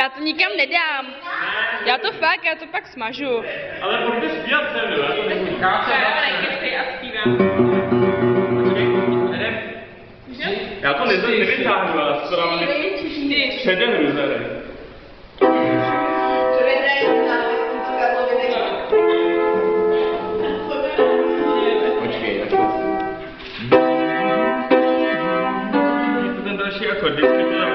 Já to nikam nedám. Já to pak smažu. Ale pojďte zpívat se mnou, já to nebudu. Já to nevytáhnu, ale to dám předem ruzery. Počkej, tak to. Je to ten další akord, vždycky